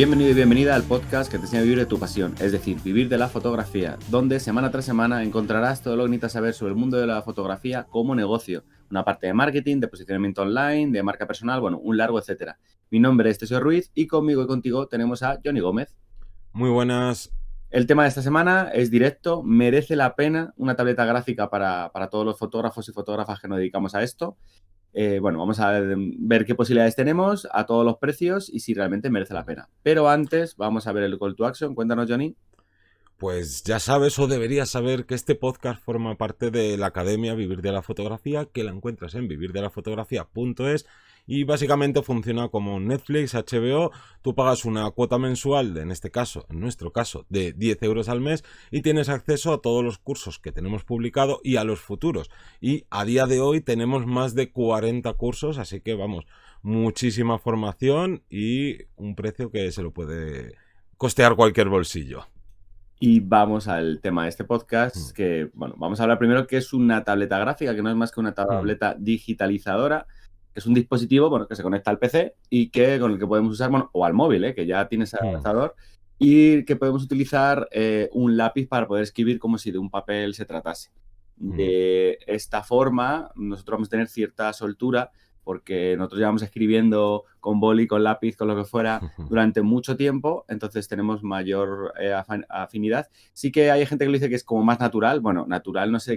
Bienvenido y bienvenida al podcast que te enseña a vivir de tu pasión, es decir, vivir de la fotografía, donde semana tras semana encontrarás todo lo que necesitas saber sobre el mundo de la fotografía como negocio, una parte de marketing, de posicionamiento online, de marca personal, bueno, un largo etcétera. Mi nombre es Teseo Ruiz y conmigo y contigo tenemos a Johnny Gómez. Muy buenas. El tema de esta semana es directo, merece la pena una tableta gráfica para todos los fotógrafos y fotógrafas que nos dedicamos a esto. Bueno, vamos a ver qué posibilidades tenemos, a todos los precios y si realmente merece la pena. Pero antes vamos a ver el call to action. Cuéntanos, Johnny. Pues ya sabes o deberías saber que este podcast forma parte de la Academia Vivir de la Fotografía, que la encuentras en vivirdelafotografía.es y básicamente funciona como Netflix, HBO. Tú pagas una cuota mensual, en nuestro caso, de 10 euros al mes y tienes acceso a todos los cursos que tenemos publicado y a los futuros. Y a día de hoy tenemos más de 40 cursos, así que vamos, muchísima formación y un precio que se lo puede costear cualquier bolsillo. Y vamos al tema de este podcast, que, bueno, vamos a hablar primero qué es una tableta gráfica, que no es más que una tableta digitalizadora, que es un dispositivo, bueno, que se conecta al PC y que con el que podemos usar, bueno, o al móvil, que ya tienes adaptador, y que podemos utilizar un lápiz para poder escribir como si de un papel se tratase. De esta forma, nosotros vamos a tener cierta soltura, porque nosotros llevamos escribiendo con boli, con lápiz, con lo que fuera, durante mucho tiempo, entonces tenemos mayor afinidad. Sí que hay gente que le dice que es como más natural. Bueno, natural no sé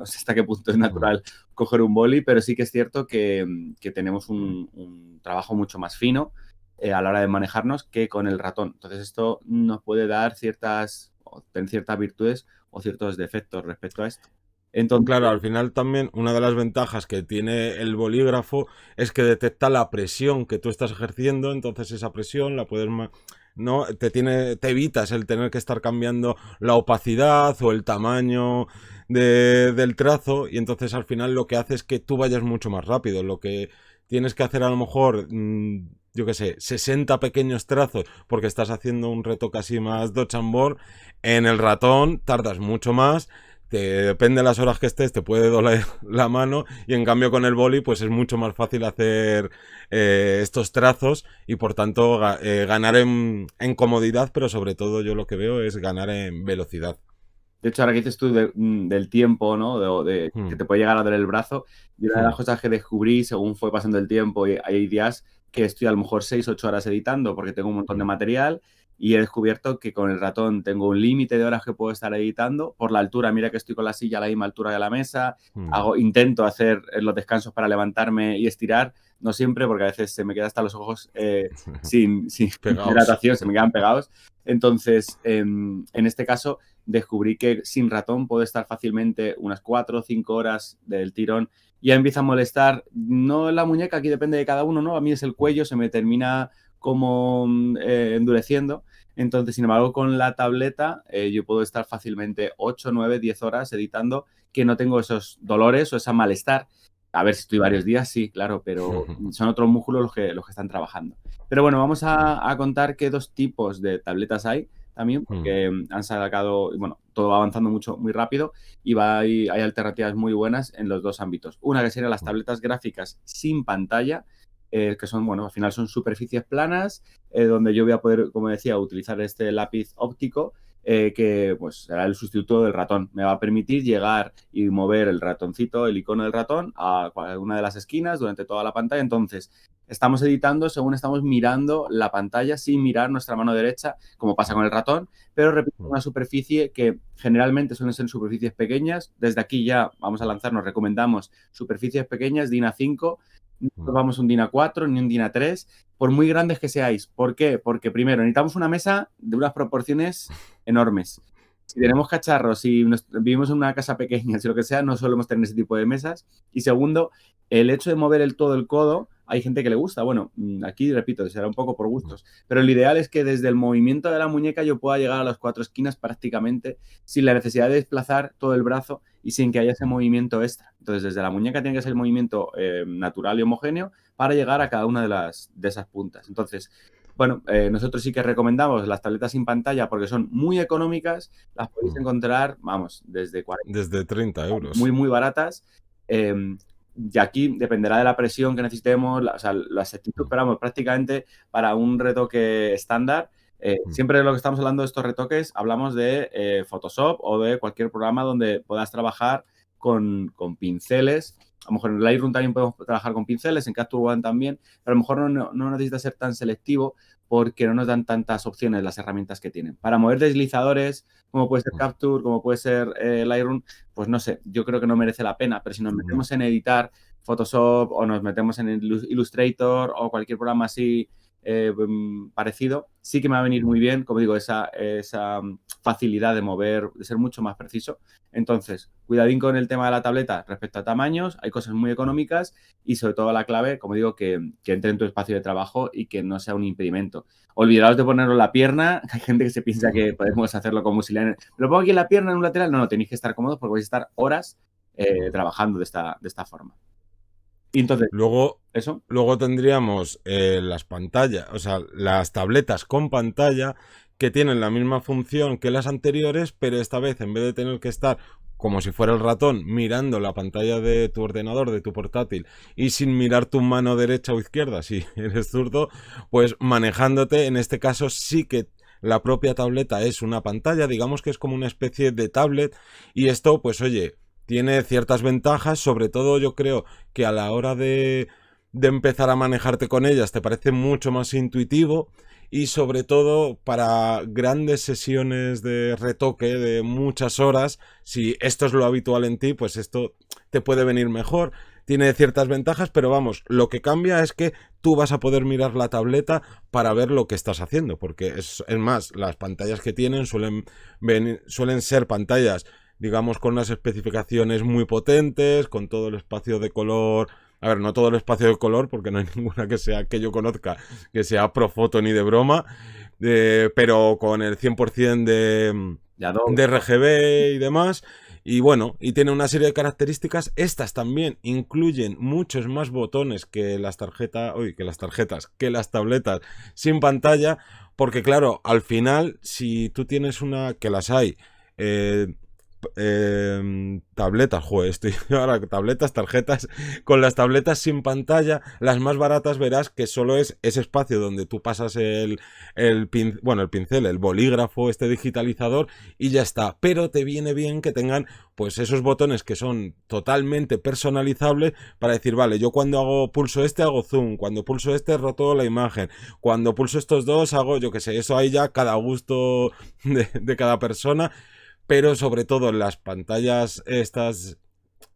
hasta qué punto es natural coger un boli, pero sí que es cierto que tenemos un trabajo mucho más fino a la hora de manejarnos que con el ratón. Entonces esto nos puede dar ciertas virtudes o ciertos defectos respecto a esto. Entonces, Claro, al final también una de las ventajas que tiene el bolígrafo es que detecta la presión que tú estás ejerciendo, entonces esa presión la puedes no te evitas el tener que estar cambiando la opacidad o el tamaño del trazo, y entonces al final lo que hace es que tú vayas mucho más rápido. Lo que tienes que hacer a lo mejor, yo qué sé, 60 pequeños trazos porque estás haciendo un reto casi más dodge and burn, en el ratón tardas mucho más. Depende de las horas que estés, te puede doler la mano, y en cambio con el boli pues es mucho más fácil hacer estos trazos y por tanto ganar en comodidad, pero sobre todo yo lo que veo es ganar en velocidad. de hecho, ahora que dices tú del tiempo, ¿no? De que te puede llegar a doler el brazo, y una de las cosas que descubrí según fue pasando el tiempo, y hay días que estoy a lo mejor 6-8 horas editando porque tengo un montón de material, y he descubierto que con el ratón tengo un límite de horas que puedo estar editando por la altura. Mira que estoy con la silla a la misma altura de la mesa, intento hacer los descansos para levantarme y estirar, no siempre, porque a veces se me quedan hasta los ojos sin hidratación, se me quedan pegados. Entonces, en este caso, descubrí que sin ratón puedo estar fácilmente unas 4 o 5 horas del tirón. Y ya empieza a molestar, no la muñeca, aquí depende de cada uno, ¿no? A mí es el cuello, se me termina como endureciendo. Entonces, sin embargo, con la tableta yo puedo estar fácilmente 8, 9, 10 horas editando, que no tengo esos dolores o ese malestar. A ver, si estoy varios días, sí, claro, pero son otros músculos los que están trabajando. Pero bueno, vamos a contar qué dos tipos de tabletas hay también, porque han sacado, bueno, todo va avanzando muy rápido, y hay alternativas muy buenas en los dos ámbitos. Una que serían las tabletas gráficas sin pantalla, que son, bueno, al final son superficies planas, donde yo voy a poder, como decía, utilizar este lápiz óptico, que pues será el sustituto del ratón. Me va a permitir llegar y mover el ratoncito, el icono del ratón, a una de las esquinas durante toda la pantalla. Entonces, estamos editando según estamos mirando la pantalla, sin mirar nuestra mano derecha, como pasa con el ratón, pero repito, una superficie que generalmente suelen ser superficies pequeñas. Desde aquí ya vamos a lanzarnos, recomendamos superficies pequeñas, DIN A5, no vamos un DIN A4 ni un DIN A3, por muy grandes que seáis. ¿Por qué? Porque primero necesitamos una mesa de unas proporciones enormes. Si tenemos cacharros, si vivimos en una casa pequeña, si lo que sea, no solemos tener ese tipo de mesas. Y segundo, el hecho de mover todo el codo, hay gente que le gusta. Bueno, aquí repito, será un poco por gustos. Pero lo ideal es que desde el movimiento de la muñeca yo pueda llegar a las 4 esquinas prácticamente sin la necesidad de desplazar todo el brazo y sin que haya ese movimiento extra. Entonces, desde la muñeca tiene que ser el movimiento natural y homogéneo para llegar a cada una de esas puntas. Entonces, bueno, nosotros sí que recomendamos las tabletas sin pantalla porque son muy económicas, las podéis encontrar, vamos, desde 40, desde 30 euros. muy, muy baratas. y aquí dependerá de la presión que necesitemos, o sea, las actitudes, pero vamos, prácticamente para un retoque estándar. Siempre lo que estamos hablando de estos retoques, hablamos de Photoshop o de cualquier programa donde puedas trabajar con pinceles. A lo mejor en Lightroom también podemos trabajar con pinceles, en Capture One también, pero a lo mejor no necesita ser tan selectivo porque no nos dan tantas opciones las herramientas que tienen. Para mover deslizadores, como puede ser Capture, como puede ser Lightroom, pues no sé, yo creo que no merece la pena, pero si nos metemos en editar Photoshop o nos metemos en Illustrator o cualquier programa así parecido, sí que me va a venir muy bien, como digo, esa facilidad de mover, de ser mucho más preciso. Entonces, cuidadín con el tema de la tableta respecto a tamaños, hay cosas muy económicas y sobre todo la clave, como digo, que entre en tu espacio de trabajo y que no sea un impedimento. Olvidaos de ponerlo en la pierna, hay gente que se piensa que podemos hacerlo como si lo pongo aquí en la pierna, en un lateral, no, tenéis que estar cómodos porque vais a estar horas trabajando de esta forma. Y entonces, luego tendríamos las pantallas, o sea, las tabletas con pantalla que tienen la misma función que las anteriores, pero esta vez en vez de tener que estar como si fuera el ratón mirando la pantalla de tu ordenador, de tu portátil, y sin mirar tu mano derecha o izquierda, si eres zurdo, pues manejándote, en este caso sí que la propia tableta es una pantalla, digamos que es como una especie de tablet, y esto, pues oye, tiene ciertas ventajas, sobre todo yo creo que a la hora de empezar a manejarte con ellas te parece mucho más intuitivo y sobre todo para grandes sesiones de retoque de muchas horas, si esto es lo habitual en ti, pues esto te puede venir mejor. Tiene ciertas ventajas, pero vamos, lo que cambia es que tú vas a poder mirar la tableta para ver lo que estás haciendo, porque es más, las pantallas que tienen suelen ser pantallas, digamos, con unas especificaciones muy potentes, con todo el espacio de color. A ver, no todo el espacio de color, porque no hay ninguna que yo conozca que sea Profoto ni de broma, pero con el 100% de RGB y demás. Y bueno, y tiene una serie de características. Estas también incluyen muchos más botones que las tabletas sin pantalla, porque claro, al final, si tú tienes que las hay, tabletas, tarjetas, con las tabletas sin pantalla, las más baratas verás que solo es ese espacio donde tú pasas el pincel, el bolígrafo, este digitalizador y ya está, pero te viene bien que tengan pues esos botones que son totalmente personalizables para decir, vale, yo cuando pulso hago zoom, cuando pulso roto la imagen, cuando pulso estos dos hago, yo que sé, eso hay ya cada gusto de cada persona. Pero sobre todo en las pantallas estas,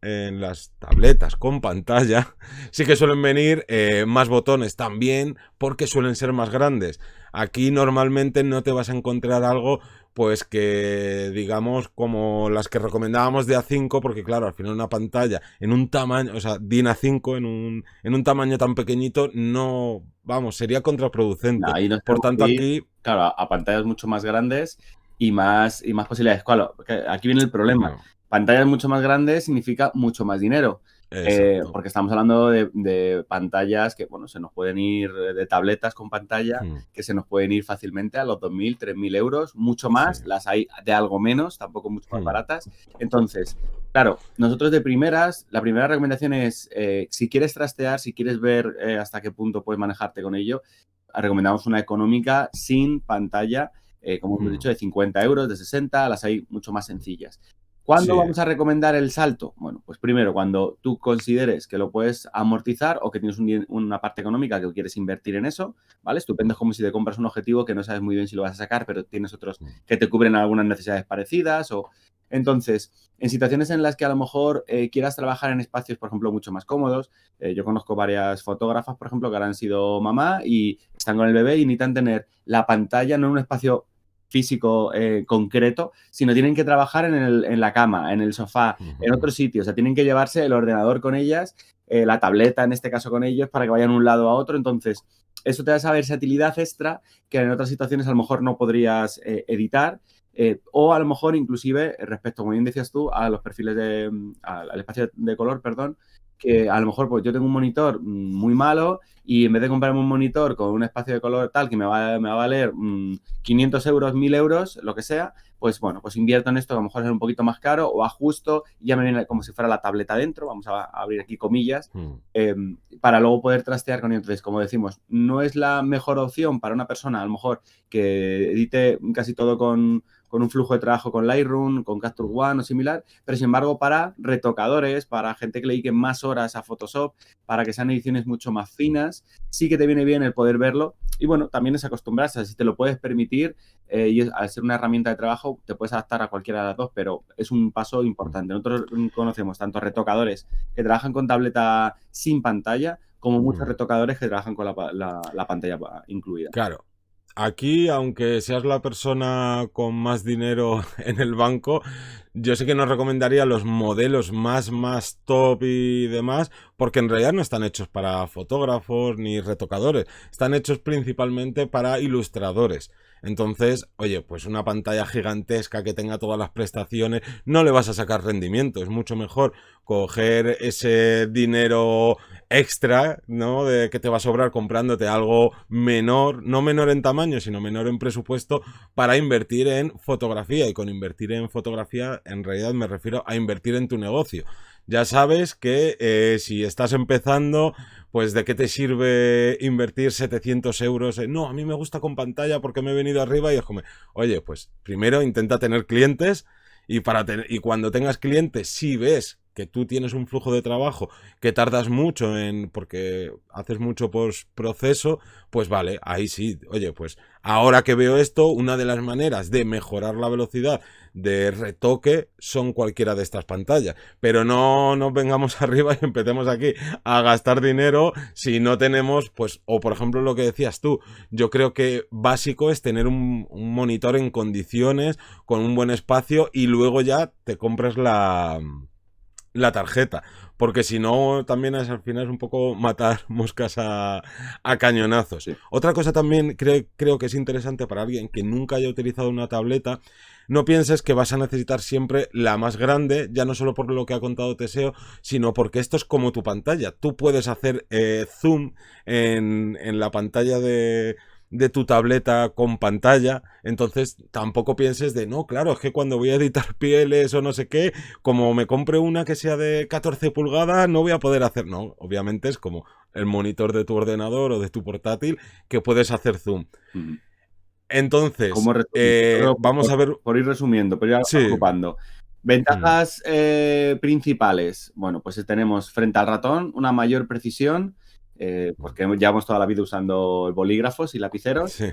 en las tabletas con pantalla, sí que suelen venir más botones también porque suelen ser más grandes. Aquí normalmente no te vas a encontrar algo pues que digamos como las que recomendábamos de A5, porque claro, al final una pantalla en un tamaño, o sea, DIN A5 en un tamaño tan pequeñito, no, vamos, sería contraproducente. Por tanto, aquí... Claro, a pantallas mucho más grandes y más posibilidades. Claro, aquí viene el problema. Pantallas mucho más grandes significa mucho más dinero. Porque estamos hablando de pantallas que, bueno, se nos pueden ir, de tabletas con pantalla, que se nos pueden ir fácilmente a los 2.000, 3.000 euros, mucho más. Sí. Las hay de algo menos, tampoco mucho más baratas. Entonces, claro, nosotros de primeras, la primera recomendación es, si quieres trastear, si quieres ver hasta qué punto puedes manejarte con ello, recomendamos una económica sin pantalla, como hemos dicho, de 50 euros, de 60, las hay mucho más sencillas. ¿Cuándo vamos a recomendar el salto? Bueno, pues primero, cuando tú consideres que lo puedes amortizar o que tienes una parte económica que quieres invertir en eso, ¿vale? Estupendo, es como si te compras un objetivo que no sabes muy bien si lo vas a sacar, pero tienes otros que te cubren algunas necesidades parecidas o... Entonces, en situaciones en las que a lo mejor quieras trabajar en espacios, por ejemplo, mucho más cómodos, yo conozco varias fotógrafas, por ejemplo, que ahora han sido mamá y están con el bebé y necesitan tener la pantalla no en un espacio físico concreto, sino tienen que trabajar en la cama, en el sofá, en otro sitio. O sea, tienen que llevarse el ordenador con ellas, la tableta en este caso con ellos, para que vayan de un lado a otro. Entonces, eso te da esa versatilidad extra que en otras situaciones a lo mejor no podrías editar. O a lo mejor inclusive respecto, como bien decías tú, a los perfiles al espacio de color, perdón, que a lo mejor pues yo tengo un monitor muy malo y en vez de comprarme un monitor con un espacio de color tal que me va a valer 500 euros, 1000 euros, lo que sea, pues bueno, pues invierto en esto, a lo mejor es un poquito más caro o ajusto y ya me viene como si fuera la tableta dentro, vamos a abrir aquí comillas, para luego poder trastear con ello. Entonces, como decimos, no es la mejor opción para una persona, a lo mejor, que edite casi todo con un flujo de trabajo con Lightroom, con Capture One o similar, pero sin embargo para retocadores, para gente que le dedique más horas a Photoshop, para que sean ediciones mucho más finas, sí que te viene bien el poder verlo. Y bueno, también es acostumbrarse, si te lo puedes permitir, y al ser una herramienta de trabajo, te puedes adaptar a cualquiera de las dos, pero es un paso importante. Nosotros conocemos tanto retocadores que trabajan con tableta sin pantalla, como muchos retocadores que trabajan con la pantalla incluida. Claro. Aquí, aunque seas la persona con más dinero en el banco, yo sí que no recomendaría los modelos más top y demás, porque en realidad no están hechos para fotógrafos ni retocadores, están hechos principalmente para ilustradores. Entonces, oye, pues una pantalla gigantesca que tenga todas las prestaciones, no le vas a sacar rendimiento. Es mucho mejor coger ese dinero extra, ¿no? De que te va a sobrar comprándote algo menor, no menor en tamaño, sino menor en presupuesto, para invertir en fotografía. Y con invertir en fotografía, en realidad me refiero a invertir en tu negocio. Ya sabes que si estás empezando, pues de qué te sirve invertir 700 euros. No, a mí me gusta con pantalla porque me he venido arriba y es como, oye, pues primero intenta tener clientes y, y cuando tengas clientes, si ves que tú tienes un flujo de trabajo que tardas mucho porque haces mucho proceso, pues vale, ahí sí, oye, pues ahora que veo esto, una de las maneras de mejorar la velocidad de retoque son cualquiera de estas pantallas, pero no nos vengamos arriba y empecemos aquí a gastar dinero si no tenemos, pues, o por ejemplo lo que decías tú, yo creo que básico es tener un monitor en condiciones, con un buen espacio y luego ya te compras la tarjeta, porque si no también al final es un poco matar moscas a cañonazos. Sí. Otra cosa también creo que es interesante para alguien que nunca haya utilizado una tableta, no pienses que vas a necesitar siempre la más grande, ya no solo por lo que ha contado Teseo, sino porque esto es como tu pantalla. Tú puedes hacer zoom en la pantalla de tu tableta con pantalla, entonces tampoco pienses de, no, claro, es que cuando voy a editar pieles o no sé qué, como me compre una que sea de 14 pulgadas, no voy a poder hacer, no, obviamente es como el monitor de tu ordenador o de tu portátil que puedes hacer zoom. Entonces, vamos a ver... Por ir resumiendo, por ir agrupando. Ventajas principales, bueno, pues tenemos frente al ratón una mayor precisión, porque llevamos toda la vida usando bolígrafos y lapiceros. Sí.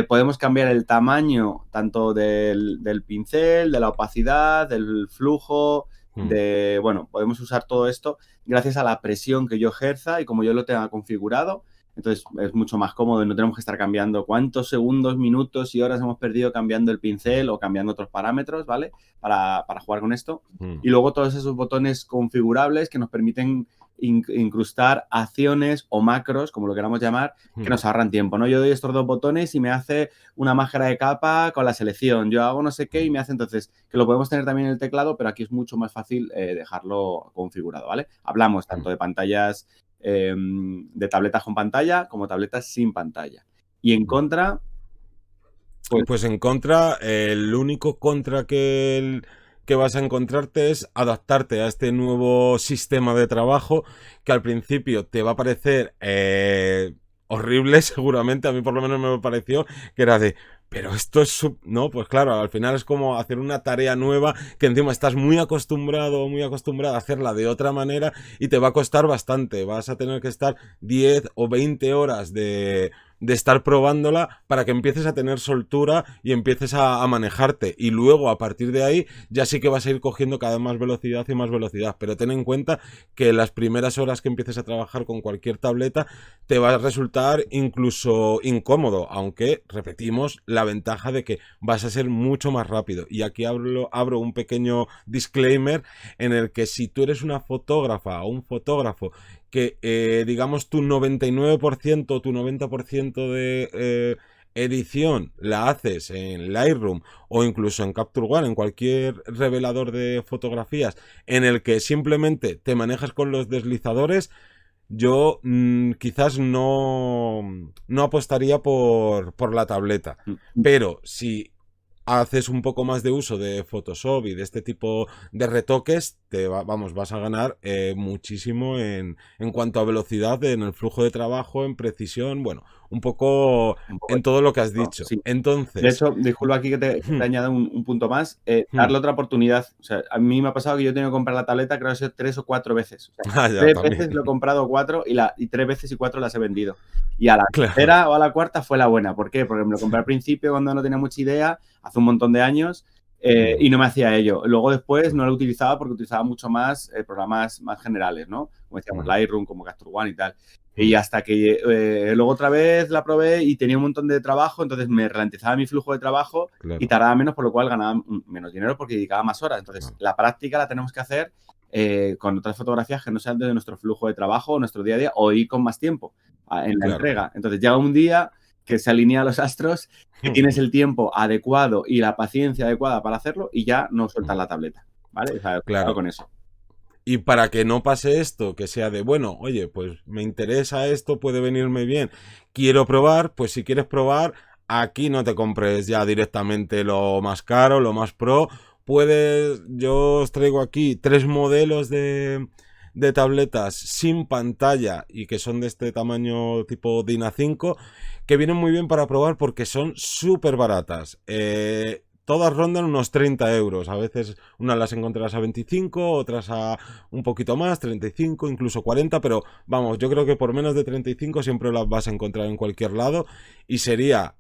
Podemos cambiar el tamaño tanto del pincel, de la opacidad, del flujo, bueno, podemos usar todo esto gracias a la presión que yo ejerza y como yo lo tenga configurado. Entonces es mucho más cómodo y no tenemos que estar cambiando cuántos segundos, minutos y horas hemos perdido cambiando el pincel o cambiando otros parámetros, ¿vale? Para jugar con esto. Y luego todos esos botones configurables que nos permiten incrustar acciones o macros, como lo queramos llamar, que nos ahorran tiempo, ¿no? Yo doy estos dos botones y me hace una máscara de capa con la selección. Yo hago no sé qué y me hace entonces, que lo podemos tener también en el teclado, pero aquí es mucho más fácil dejarlo configurado, ¿vale? Hablamos tanto de pantallas de tabletas con pantalla como tabletas sin pantalla. Y en contra... Pues en contra, el único contra que vas a encontrarte es adaptarte a este nuevo sistema de trabajo que al principio te va a parecer horrible, seguramente. A mí por lo menos me pareció que era de... Pero esto es... No, pues claro, al final es como hacer una tarea nueva que encima estás muy acostumbrado a hacerla de otra manera y te va a costar bastante. Vas a tener que estar 10 o 20 horas de estar probándola para que empieces a tener soltura y empieces a manejarte. Y luego, a partir de ahí, ya sí que vas a ir cogiendo cada vez más velocidad y más velocidad. Pero ten en cuenta que las primeras horas que empieces a trabajar con cualquier tableta te va a resultar incluso incómodo, aunque, repetimos, la ventaja de que vas a ser mucho más rápido. Y aquí abro un pequeño disclaimer en el que si tú eres una fotógrafa o un fotógrafo que digamos tu 99% o tu 90% de edición la haces en Lightroom o incluso en Capture One, en cualquier revelador de fotografías en el que simplemente te manejas con los deslizadores, yo quizás no apostaría por la tableta. Pero si haces un poco más de uso de Photoshop y de este tipo de retoques, vas a ganar muchísimo en cuanto a velocidad, en el flujo de trabajo, en precisión, bueno, un poco en todo lo que has dicho. Sí. Entonces, de hecho, disculpa aquí que te añada un punto más, darle otra oportunidad. O sea, a mí me ha pasado que yo he tenido que comprar la tableta, creo que 3 o 4 veces. O sea, 3 veces lo he comprado 4 y 3 veces y 4 las he vendido. Y a la tercera o a la cuarta fue la buena. ¿Por qué? Porque me lo compré al principio cuando no tenía mucha idea, hace un montón de años, y no me hacía ello. Luego después no lo utilizaba porque utilizaba mucho más programas más generales, ¿no? Como decíamos, Lightroom, como Capture One y tal. Y hasta que luego otra vez la probé y tenía un montón de trabajo, entonces me ralentizaba mi flujo de trabajo y tardaba menos, por lo cual ganaba menos dinero porque dedicaba más horas. Entonces, la práctica la tenemos que hacer con otras fotografías que no sean de nuestro flujo de trabajo, nuestro día a día, o ir con más tiempo en la entrega. Entonces, llega un día que se alinean los astros, que tienes el tiempo adecuado y la paciencia adecuada para hacerlo y ya no sueltas la tableta, ¿vale? O sea, claro, con eso. Y para que no pase esto, que sea de, bueno, oye, pues me interesa esto, puede venirme bien, quiero probar, pues si quieres probar, aquí no te compres ya directamente lo más caro, lo más pro. Yo os traigo aquí 3 modelos de tabletas sin pantalla y que son de este tamaño tipo DIN A5, que vienen muy bien para probar porque son súper baratas. Todas rondan unos 30 euros. A veces unas las encontrarás a 25, otras a un poquito más, 35, incluso 40, pero vamos, yo creo que por menos de 35 siempre las vas a encontrar en cualquier lado. Y sería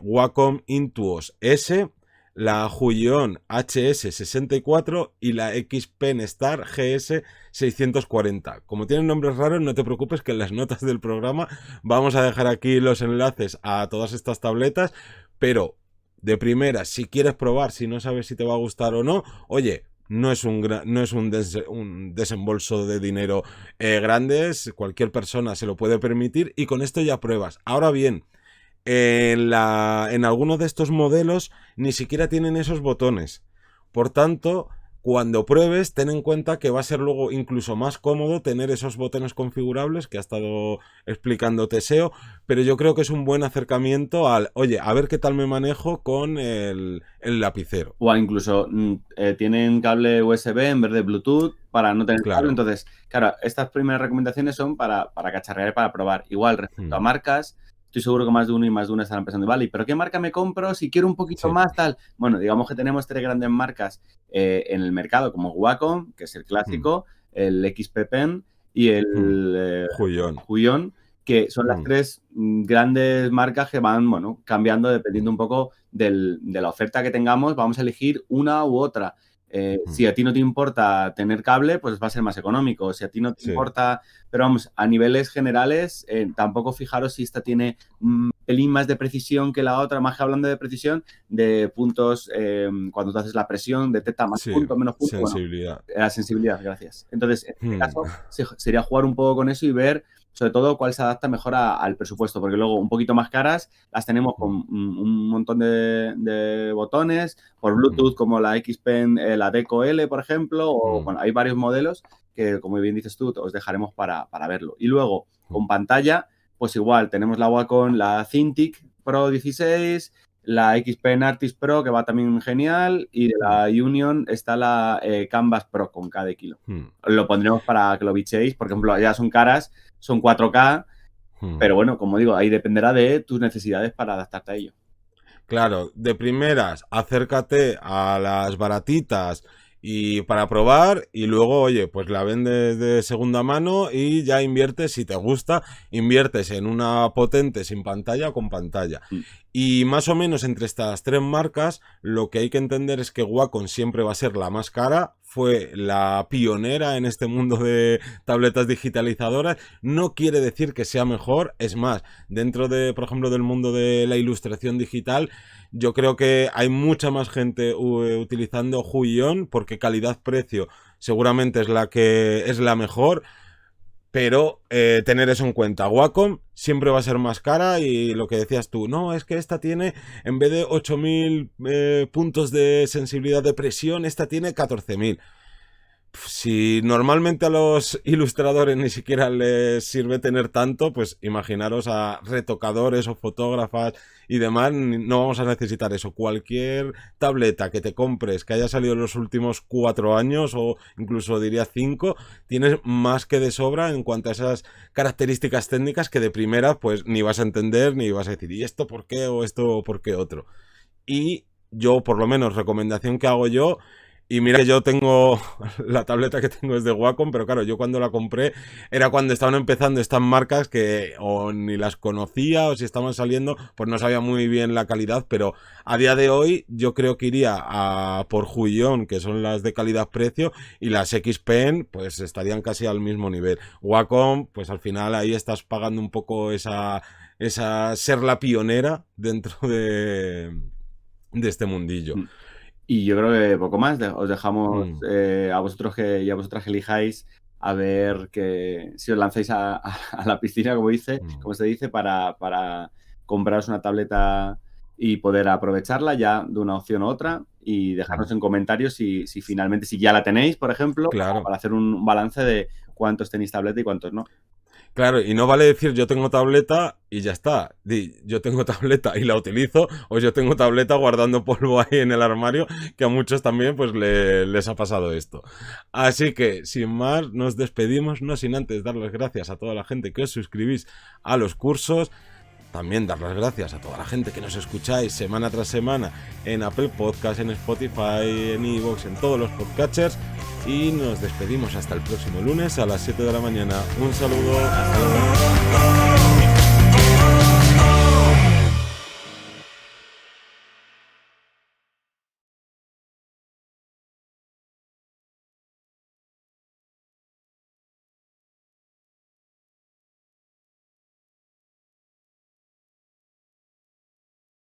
Wacom Intuos S, la Huion HS64 y la XPen Star GS640. Como tienen nombres raros, no te preocupes que en las notas del programa vamos a dejar aquí los enlaces a todas estas tabletas, pero de primera, si quieres probar, si no sabes si te va a gustar o no, oye, no es un desembolso de dinero grande, cualquier persona se lo puede permitir y con esto ya pruebas. Ahora bien, en algunos de estos modelos ni siquiera tienen esos botones. Por tanto, cuando pruebes, ten en cuenta que va a ser luego incluso más cómodo tener esos botones configurables que ha estado explicando Teseo, pero yo creo que es un buen acercamiento al, oye, a ver qué tal me manejo con el lapicero. O incluso tienen cable USB en vez de Bluetooth para no tener cable. Entonces, claro, estas primeras recomendaciones son para cacharrear y para probar. Igual, respecto a marcas, estoy seguro que más de uno y más de una estarán pensando, vale, ¿pero qué marca me compro si quiero un poquito más tal? Bueno, digamos que tenemos 3 grandes marcas en el mercado, como Wacom, que es el clásico, el XP Pen y el Huion, que son las 3 grandes marcas que van, bueno, cambiando dependiendo un poco de la oferta que tengamos. Vamos a elegir una u otra. Si a ti no te importa tener cable, pues va a ser más económico. Si a ti no te importa, pero vamos, a niveles generales, tampoco fijaros si esta tiene un pelín más de precisión que la otra, más que hablando de precisión, de puntos, cuando tú haces la presión, detecta más puntos, menos puntos. Sensibilidad. Bueno, la sensibilidad, gracias. Entonces, en este caso, sería jugar un poco con eso y ver, sobre todo, cuál se adapta mejor al presupuesto, porque luego un poquito más caras las tenemos con un montón de botones, por Bluetooth como la XPen, la Deco L, por ejemplo, o bueno, hay varios modelos que, como bien dices tú, os dejaremos para verlo. Y luego, con pantalla, pues igual, tenemos la Wacom, la Cintiq Pro 16, la XPen Artist Pro, que va también genial, y de la Union está la Canvas Pro con K de kilo. Lo pondremos para que lo bichéis, por ejemplo, ya son caras, son 4K, pero bueno, como digo, ahí dependerá de tus necesidades para adaptarte a ello. Claro, de primeras, acércate a las baratitas y para probar y luego, oye, pues la vendes de segunda mano y ya inviertes, si te gusta, inviertes en una potente sin pantalla o con pantalla. Y más o menos entre estas 3 marcas, lo que hay que entender es que Wacom siempre va a ser la más cara, fue la pionera en este mundo de tabletas digitalizadoras. No quiere decir que sea mejor, es más, dentro de, por ejemplo, del mundo de la ilustración digital, yo creo que hay mucha más gente utilizando Huion porque calidad-precio seguramente es la mejor. Pero tener eso en cuenta, Wacom siempre va a ser más cara y lo que decías tú, no, es que esta tiene, en vez de 8000 puntos de sensibilidad de presión, esta tiene 14000. Si normalmente a los ilustradores ni siquiera les sirve tener tanto, pues imaginaros a retocadores o fotógrafas y demás, no vamos a necesitar eso. Cualquier tableta que te compres que haya salido en los últimos 4 años o incluso diría 5, tienes más que de sobra en cuanto a esas características técnicas que de primera pues ni vas a entender ni vas a decir, ¿y esto por qué o esto por qué otro? Y yo, por lo menos, recomendación que hago yo. Y mira que yo tengo, la tableta que tengo es de Wacom, pero claro, yo cuando la compré era cuando estaban empezando estas marcas que o ni las conocía o si estaban saliendo, pues no sabía muy bien la calidad, pero a día de hoy yo creo que iría a por Huion, que son las de calidad-precio, y las X-Pen pues estarían casi al mismo nivel. Wacom, pues al final ahí estás pagando un poco esa ser la pionera dentro de este mundillo. Y yo creo que poco más. Os dejamos a vosotros y a vosotras que elijáis a ver que si os lanzáis a la piscina, como se dice, para compraros una tableta y poder aprovecharla ya de una opción u otra y dejarnos en comentarios si finalmente, si ya la tenéis, por ejemplo, claro, para hacer un balance de cuántos tenéis tableta y cuántos no. Claro, y no vale decir yo tengo tableta y ya está. Yo tengo tableta y la utilizo, o yo tengo tableta guardando polvo ahí en el armario, que a muchos también pues les ha pasado esto. Así que, sin más, nos despedimos, no sin antes dar las gracias a toda la gente que os suscribís a los cursos. También dar las gracias a toda la gente que nos escucháis semana tras semana en Apple Podcast, en Spotify, en iVoox, en todos los podcatchers. Y nos despedimos hasta el próximo lunes a las 7 de la mañana. Un saludo. Hasta luego.